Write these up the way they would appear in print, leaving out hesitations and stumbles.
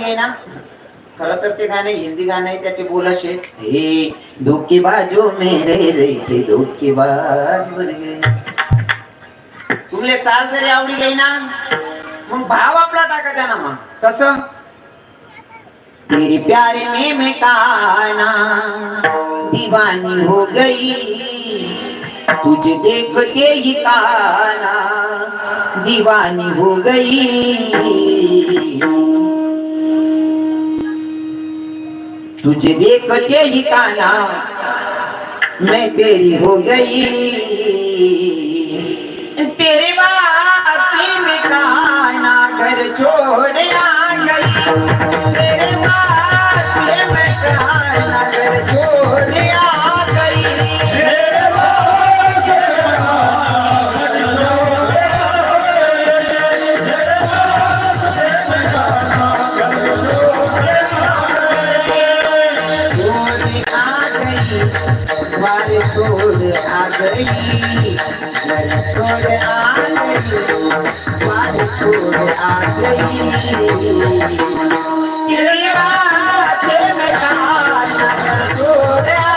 आहे ना, खरं तर ते गाणं हिंदी गाणं आहे, त्याचे बोल असे, हे धोकेबाजो मेरे रे हे धोकेबाज बरगे. तुमले चाल जरी आवडी गई ना, मग भाव आपला टाकायचा ना. मग कसं, तेरे प्यारे में मैं काना दीवानी हो गई, तुझे देखते ही काना दीवानी हो गई, तुझे देखते ही काना मैं तेरी हो गई, तेरे वास्ते में काना घर छोड़ आ गई, तेरे वास्ते में काना घर छोड़ आ गई, तेरे वास्ते में काना वारे छोड़ आ गई, वारे छोड़ आ गई, वारे छोड़ आ गई, तेरी बातें में काना घर छोड़ आ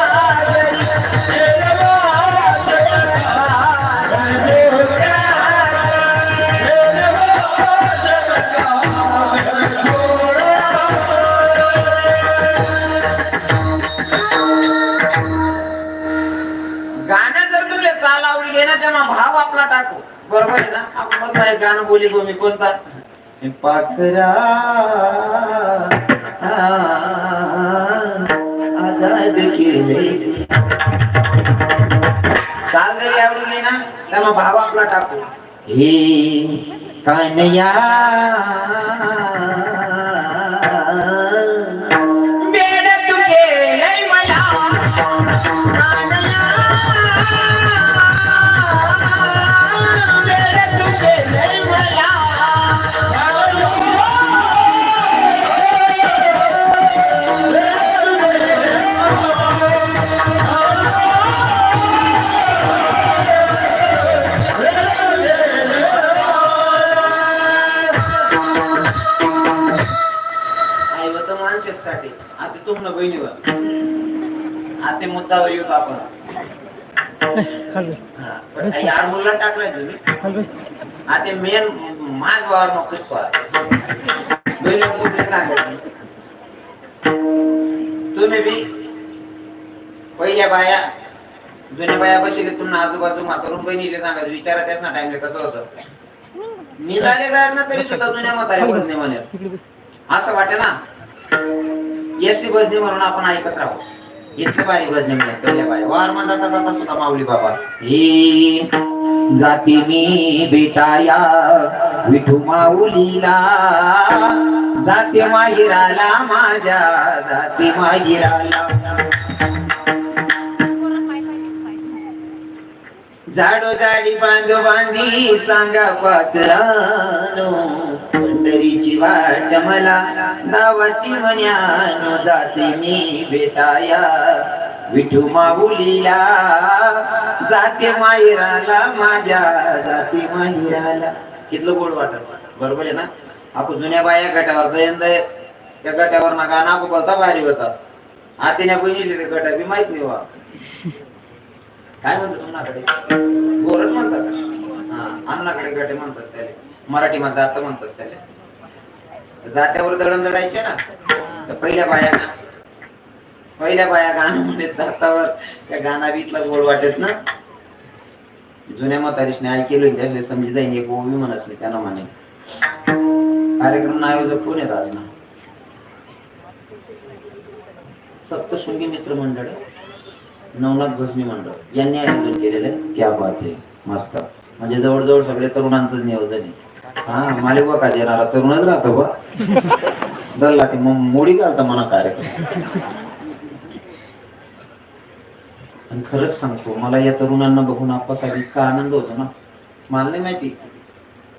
गई, तेरी बातें में काना घर छोड़ आ गाणं जर तुला चाल आवडी घे ना, तेव्हा भाव आपला टाकू, बरोबर आहे ना. आपण मग काय गाणं बोली मी कोणता, पाखरा आजाद केले, चाल जरी आवडी घे ना, तेव्हा भाव आपला टाकू, हे कान्हैया बेड तू गेलंय मला, माणसासाठी आता तुमनं बहिणीवर आता मुद्दावर येऊ आपण. यार मुला टाकलाय तुम्ही आता मेन माझ वावर नकोच बहिणी कुठले सांगायचं. तुम्ही बी पहिल्या बाया जुन्या बाया बसले तुम्हाला आजूबाजू म्हातारून बहिणीले सांगायचं, विचारा त्याच ना टाइमले कसं होतं. निघाले जायला ना तरी सुद्धा जुन्या म्हाताऱ्या बसणे म्हणे असं वाटे ना. एसटी बसने म्हणून आपण ऐकत राहू, इतके बारी बसने म्हणजे पहिल्या बाया वार मध्ये जाता जाता सुद्धा माऊली बाबा ही जाती मी बेटाया विठू माऊलीला, जाते माहिराला माझ्या जाती माहिराला, झाडो झाडी बांधो बांधी सांगा पात्रानो, पंढरीची वाट मला नावाची म्हण्यानो, जाते मी बेटाया विठू माऊलीला, जाते माहिराला माझ्या जाते माहिराला. कितलं गोड वाटत, बरोबर आहे ना. आपण जुन्या बाया गटावर यंदा त्या गटावर ना गाणं बोलता भारी होता. आतेल्या बहिणीचे गटा बी माहित नाही वा काय म्हणतात तुमच्याकडे, गोरट म्हणतात. हा अन्नाकडे गटे म्हणतात त्याला, मराठी मध्ये जात म्हणतात त्याला. जात्यावर दळण दळायचे ना, पहिल्या बाया गाणं म्हणत जातावर त्या गाणा इथला गोड वाटत ना. जुन्या म्हातारीशने ऐकलं त्याला समजी जाईन एक ओवी म्हणत नाही त्यांना म्हणे. कार्यक्रम आयोजक कोण येत आले ना, सप्तशृंगी मित्र मंडळ नवनाथ भजनी मंडळ यांनी आयोजन केलेलं. क्या बात आहे, मस्त. म्हणजे जवळजवळ सगळे तरुणांचं नियोजन आहे. हा मला बघा देणारा तरुणच राहतो बा दरला ते मोडी घालता म्हणा कार्यक्रम. आणि खरंच सांगतो मला या तरुणांना बघून आप्पासाठी इतका आनंद होतो ना. मला नाही माहिती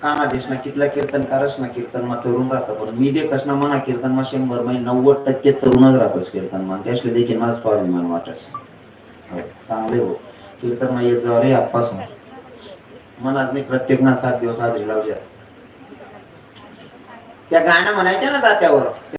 कानादेश ना कितला कीर्तनकारच ना कीर्तन मा तरुण राहतं, पण मी देखच ना म्हणा कीर्तन मा 100 मै 90% तरुणच राहतोच कीर्तन मा. त्याशिवाय देखील माझं स्वाभिमान वाटस चांगले हो कीर्तन मा येत जाऊ रे आप्पासून मनात मी प्रत्येक ना 7 दिवस हाजरी लावल्या. त्या गाणं म्हणायच्या ना जात्यावर